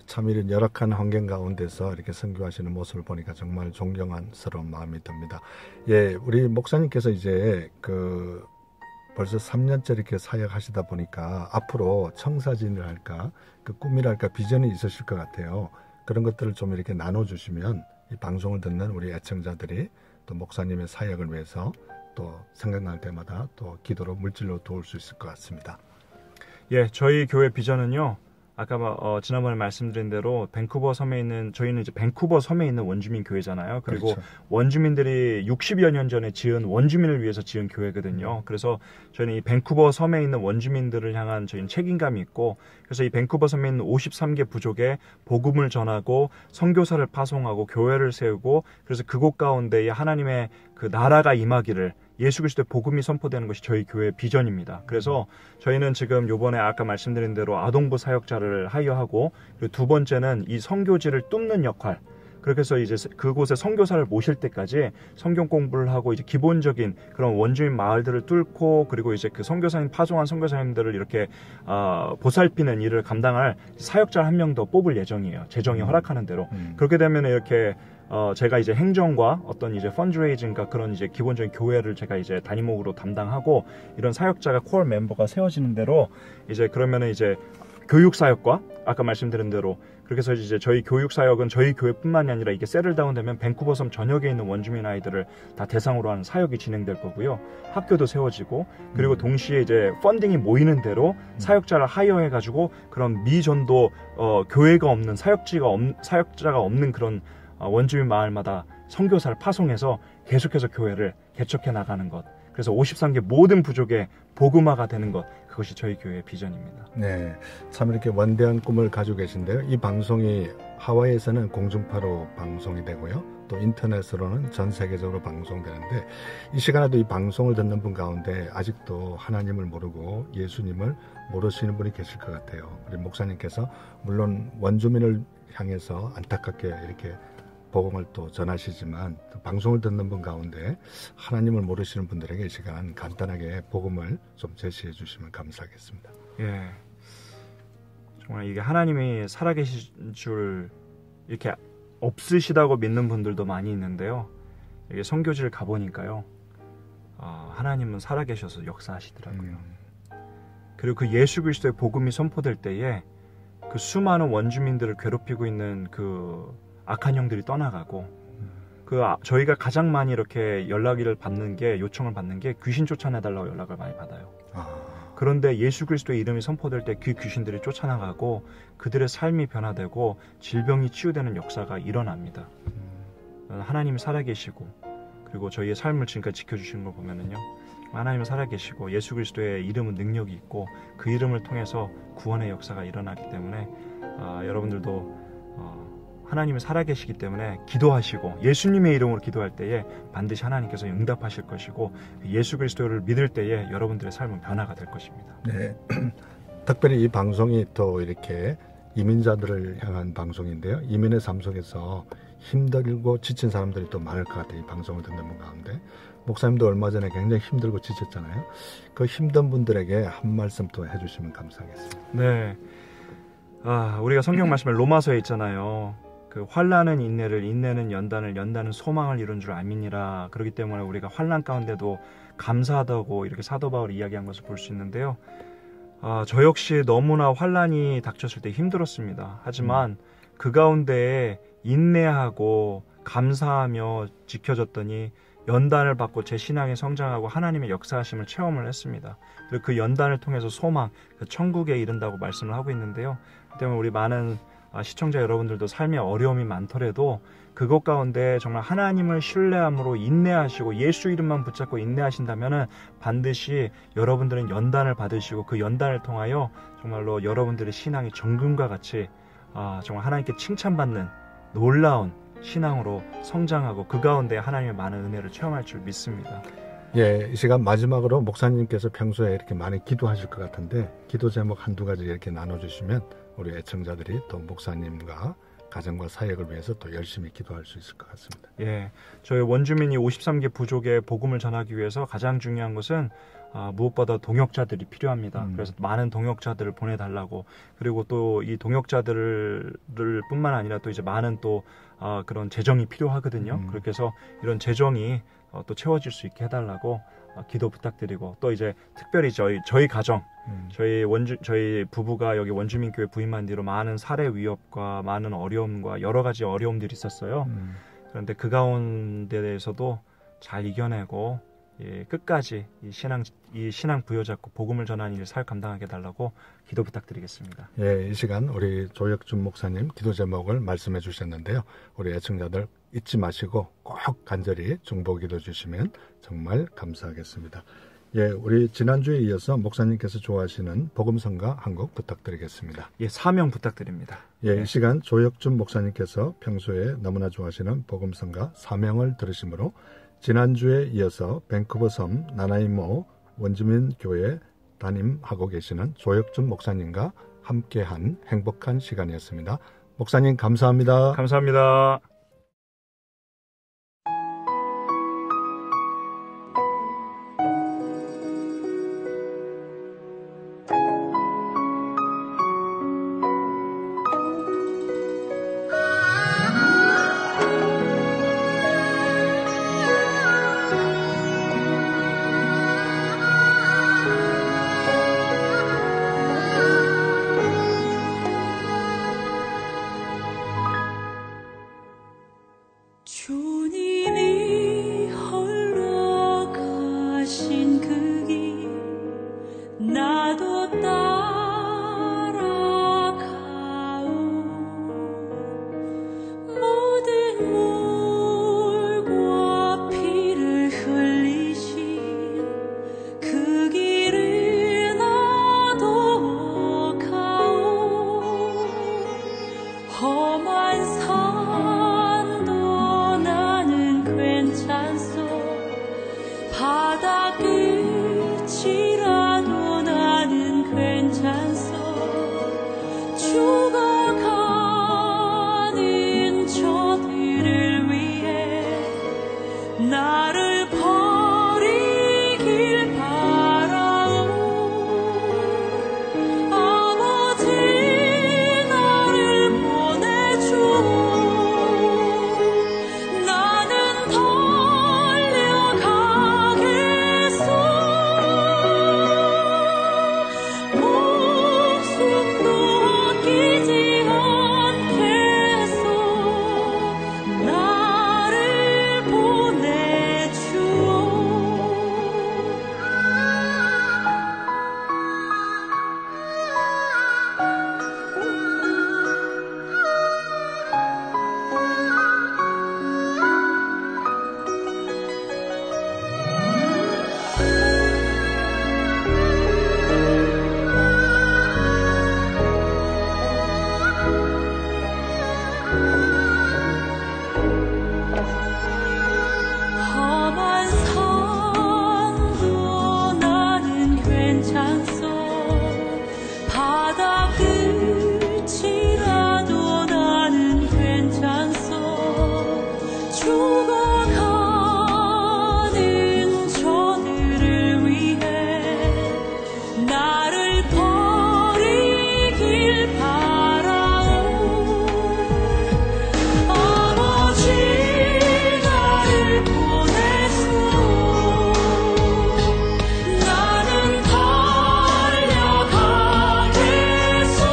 참 이런 열악한 환경 가운데서 이렇게 선교하시는 모습을 보니까 정말 존경스러운 마음이 듭니다. 예, 우리 목사님께서 이제 벌써 3년째 이렇게 사역하시다 보니까 앞으로 청사진을 할까, 그 꿈이랄까 비전이 있으실 것 같아요. 그런 것들을 좀 이렇게 나눠주시면 이 방송을 듣는 우리 애청자들이 또 목사님의 사역을 위해서 또 생각날 때마다 또 기도로 물질로 도울 수 있을 것 같습니다. 예, 저희 교회 비전은요. 아까 지난번에 말씀드린 대로 밴쿠버 섬에 있는 저희는 이제 밴쿠버 섬에 있는 원주민 교회잖아요. 그리고 그렇죠. 원주민들이 60여 년 전에 지은 원주민을 위해서 지은 교회거든요. 그래서 저희는 이 밴쿠버 섬에 있는 원주민들을 향한 저희는 책임감이 있고 그래서 이 밴쿠버 섬에 있는 53개 부족에 복음을 전하고 선교사를 파송하고 교회를 세우고 그래서 그곳 가운데에 하나님의 그 나라가 임하기를 예수 그리스도의 복음이 선포되는 것이 저희 교회의 비전입니다. 그래서 저희는 지금 요번에 아까 말씀드린 대로 아동부 사역자를 하이어하고, 그리고 두 번째는 이 선교지를 뚫는 역할, 그렇게 해서 이제 그곳에 선교사를 모실 때까지 성경 공부를 하고 이제 기본적인 그런 원주민 마을들을 뚫고, 그리고 이제 그 선교사님, 파송한 선교사님들을 이렇게 보살피는 일을 감당할 사역자 한 명 더 뽑을 예정이에요. 재정이 허락하는 대로. 그렇게 되면 이렇게 제가 이제 행정과 어떤 이제 펀드레이징과 그런 이제 기본적인 교회를 제가 이제 단임목으로 담당하고, 이런 사역자가 코어 멤버가 세워지는 대로 이제 그러면은 이제 교육 사역과 아까 말씀드린 대로 그렇게 해서 이제 저희 교육 사역은 저희 교회뿐만이 아니라 이게 세틀다운 되면 밴쿠버 섬 전역에 있는 원주민 아이들을 다 대상으로 하는 사역이 진행될 거고요. 학교도 세워지고, 그리고 동시에 이제 펀딩이 모이는 대로 사역자를 하이어해 가지고 그런 미전도 교회가 없는 사역자가 없는 그런 원주민 마을마다 선교사를 파송해서 계속해서 교회를 개척해 나가는 것. 그래서 53개 모든 부족의 복음화가 되는 것, 그것이 저희 교회의 비전입니다. 네, 참 이렇게 원대한 꿈을 가지고 계신데요. 이 방송이 하와이에서는 공중파로 방송이 되고요. 또 인터넷으로는 전 세계적으로 방송되는데, 이 시간에도 이 방송을 듣는 분 가운데 아직도 하나님을 모르고 예수님을 모르시는 분이 계실 것 같아요. 우리 목사님께서 물론 원주민을 향해서 안타깝게 이렇게 복음을 또 전하시지만, 또 방송을 듣는 분 가운데 하나님을 모르시는 분들에게 이 시간 간단하게 복음을 좀 제시해 주시면 감사하겠습니다. 예, 정말 이게 하나님이 살아계신 줄 이렇게 없으시다고 믿는 분들도 많이 있는데요. 이게 선교지를 가보니까요, 하나님은 살아계셔서 역사하시더라고요. 그리고 그 예수 그리스도의 복음이 선포될 때에 그 수많은 원주민들을 괴롭히고 있는 그 악한 영들이 떠나가고, 저희가 가장 많이 이렇게 연락을 받는 게, 요청을 받는 게 귀신 쫓아내달라고 연락을 많이 받아요. 그런데 예수 그리스도의 이름이 선포될 때 그 귀신들이 쫓아나가고 그들의 삶이 변화되고 질병이 치유되는 역사가 일어납니다. 하나님이 살아계시고, 그리고 저희의 삶을 지금까지 지켜주시는 걸 보면은요, 하나님은 살아계시고 예수 그리스도의 이름은 능력이 있고 그 이름을 통해서 구원의 역사가 일어나기 때문에 여러분들도 하나님이 살아계시기 때문에 기도하시고 예수님의 이름으로 기도할 때에 반드시 하나님께서 응답하실 것이고, 예수 그리스도를 믿을 때에 여러분들의 삶은 변화가 될 것입니다. 네, 특별히 이 방송이 또 이렇게 이민자들을 향한 방송인데요. 이민의 삶 속에서 힘들고 지친 사람들이 또 많을 것 같아요. 이 방송을 듣는 분 가운데. 목사님도 얼마 전에 굉장히 힘들고 지쳤잖아요. 그 힘든 분들에게 한 말씀 또 해주시면 감사하겠습니다. 네, 우리가 성경 말씀에 로마서에 있잖아요. 그 환난은 인내를, 인내는 연단을, 연단은 소망을 이룬 줄 알미니라. 그렇기 때문에 우리가 환난 가운데도 감사하다고 이렇게 사도 바울이 이야기한 것을 볼 수 있는데요. 저 역시 너무나 환난이 닥쳤을 때 힘들었습니다. 하지만 그 가운데에 인내하고 감사하며 지켜졌더니 연단을 받고 제 신앙이 성장하고 하나님의 역사하심을 체험을 했습니다. 그리고 그 연단을 통해서 소망, 그 천국에 이른다고 말씀을 하고 있는데요. 그 때문에 우리 많은 시청자 여러분들도 삶의 어려움이 많더라도 그것 가운데 정말 하나님을 신뢰함으로 인내하시고 예수 이름만 붙잡고 인내하신다면 반드시 여러분들은 연단을 받으시고 그 연단을 통하여 정말로 여러분들의 신앙이 정금과 같이 정말 하나님께 칭찬받는 놀라운 신앙으로 성장하고 그 가운데 하나님의 많은 은혜를 체험할 줄 믿습니다. 예, 이 시간 마지막으로 목사님께서 평소에 이렇게 많이 기도하실 것 같은데 기도 제목 한두 가지 이렇게 나눠주시면 우리 애청자들이 또 목사님과 가정과 사역을 위해서 또 열심히 기도할 수 있을 것 같습니다. 예, 저희 원주민이 53개 부족의 복음을 전하기 위해서 가장 중요한 것은 무엇보다 동역자들이 필요합니다. 그래서 많은 동역자들을 보내달라고, 그리고 또 이 동역자들을 뿐만 아니라 또 이제 많은 또 그런 재정이 필요하거든요. 그렇게 해서 이런 재정이 또 채워질 수 있게 해달라고 기도 부탁드리고, 또 이제 특별히 저희 가정, 저희 부부가 여기 원주민교회 부임한 뒤로 많은 살해 위협과 많은 어려움과 여러 가지 어려움들이 있었어요. 그런데 그 가운데에서도 잘 이겨내고 끝까지 이 신앙 부여잡고 복음을 전하는 일을 사역 감당하게 해달라고 기도 부탁드리겠습니다. 예, 이 시간 우리 조혁준 목사님 기도 제목을 말씀해 주셨는데요. 우리 애청자들 잊지 마시고 꼭 간절히 중보기도 주시면 정말 감사하겠습니다. 예, 우리 지난주에 이어서 목사님께서 좋아하시는 복음성가 한 곡 부탁드리겠습니다. 예, 사명 부탁드립니다. 예, 이 시간 조혁준 목사님께서 평소에 너무나 좋아하시는 복음성가 사명을 들으심으로 지난주에 이어서 밴쿠버 섬 나나이모 원주민 교회 담임하고 계시는 조혁준 목사님과 함께한 행복한 시간이었습니다. 목사님 감사합니다. 감사합니다. 주님이 홀로 가신 그 길 나도 따라가오. 모든 물과 피를 흘리신 그 길을 나도 가오. 험한 산도 나는 괜찮소. 바다 끝이라도 나는 괜찮소. 죽어가는 저들을 위해 나를 버리길 바라오. 아버지 나를 보내주오. 나는 달려가겠소. 목숨도 아끼지 않겠소. 나를 보내주오. 험한 산도 나는 괜찮소. 바다 끝이라도 나는 괜찮소. 죽어가는 저들을 위해 나를 버리길 바라오. 아버지 나를 보내주오. 나는 달려가겠소.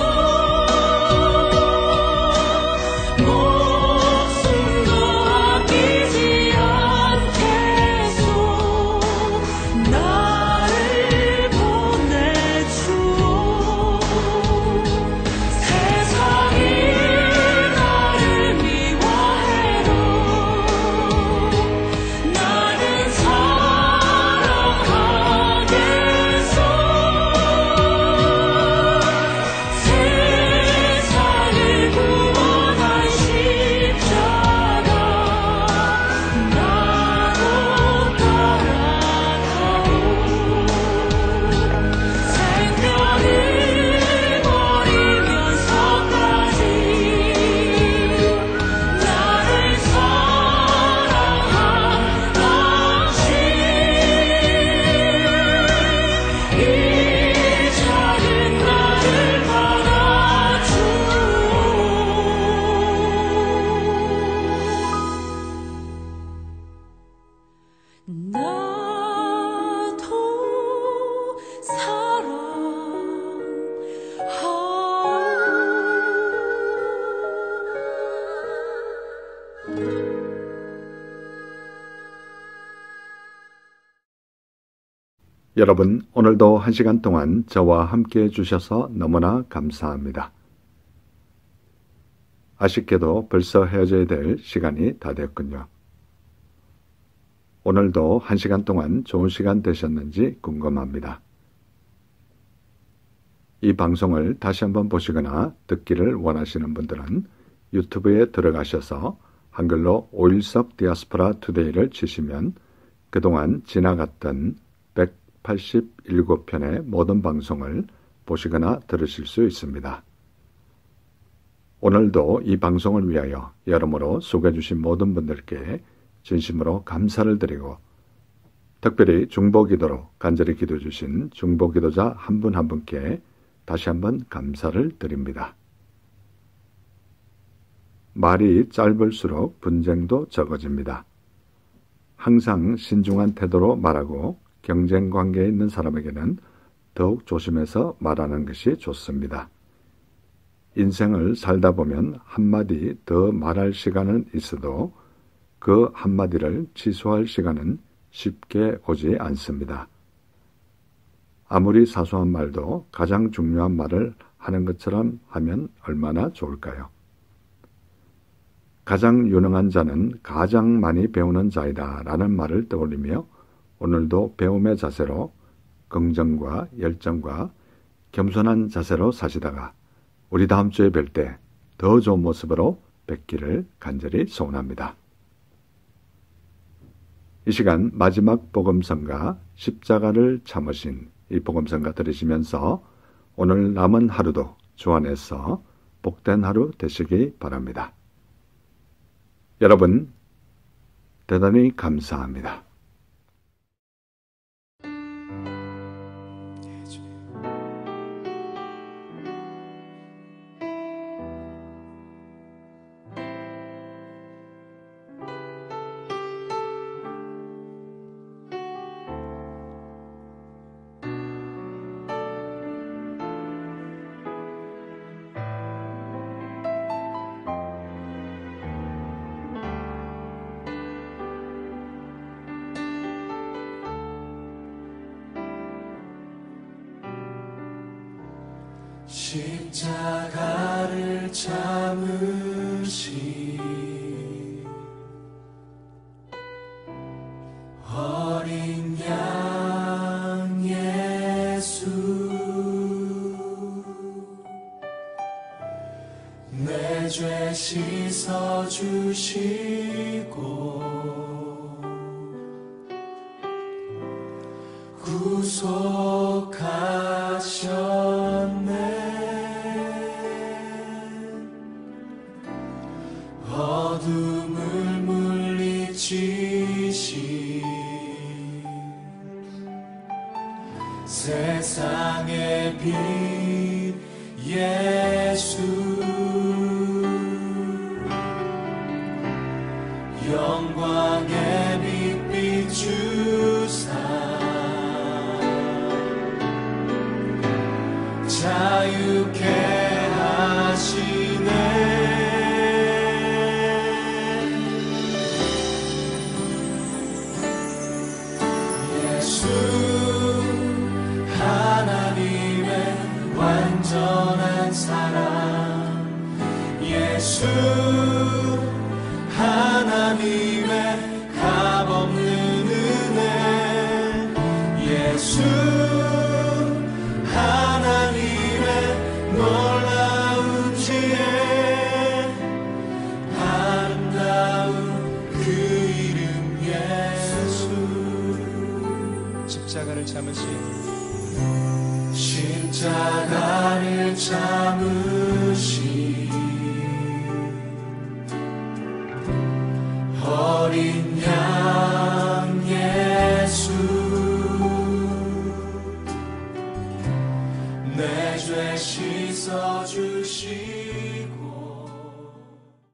목숨도 아끼지 않겠소. 나를 보내주오. 세상이 나를 미워해도 나는 사랑하겠소. 세상을 구원한 십자가 나도 따라가오. 생명을 버리면서까지 나를 사랑한 당신. 이 작은 나를 받아주오. 나도 사랑하오. 여러분, 오늘도 1시간 동안 저와 함께 해주셔서 너무나 감사합니다. 아쉽게도 벌써 헤어져야 될 시간이 다 됐군요. 오늘도 1시간 동안 좋은 시간 되셨는지 궁금합니다. 이 방송을 다시 한번 보시거나 듣기를 원하시는 분들은 유튜브에 들어가셔서 한글로 오일석 디아스포라 투데이를 치시면 그동안 지나갔던 187편의 모든 방송을 보시거나 들으실 수 있습니다. 오늘도 이 방송을 위하여 여러모로 수고해 주신 모든 분들께 진심으로 감사를 드리고 특별히 중보기도로 간절히 기도해 주신 중보기도자 한 분 한 분께 다시 한번 감사를 드립니다. 말이 짧을수록 분쟁도 적어집니다. 항상 신중한 태도로 말하고 경쟁 관계에 있는 사람에게는 더욱 조심해서 말하는 것이 좋습니다. 인생을 살다 보면 한마디 더 말할 시간은 있어도 그 한마디를 취소할 시간은 쉽게 오지 않습니다. 아무리 사소한 말도 가장 중요한 말을 하는 것처럼 하면 얼마나 좋을까요? 가장 유능한 자는 가장 많이 배우는 자이다 라는 말을 떠올리며 오늘도 배움의 자세로 긍정과 열정과 겸손한 자세로 사시다가 우리 다음 주에 뵐 때 더 좋은 모습으로 뵙기를 간절히 소원합니다. 이 시간 마지막 복음성가 십자가를 참으신 이 복음성가 들으시면서 오늘 남은 하루도 주 안에서 복된 하루 되시기 바랍니다. 여러분 대단히 감사합니다. 십자가를 참으신 어린 양 예수 내 죄 씻어주시고 구속하셨네. 어둠을 물리치신 세상의 빛 예수 영광의 빛 비추사 자유케 하시네. 예수 하나님의 완전한 사랑 예수 하나님의 값없는 은혜 예수 하나님의 놀라운 지혜 아름다운 그 이름 예수 십자가를 참으신 십자가를 참으신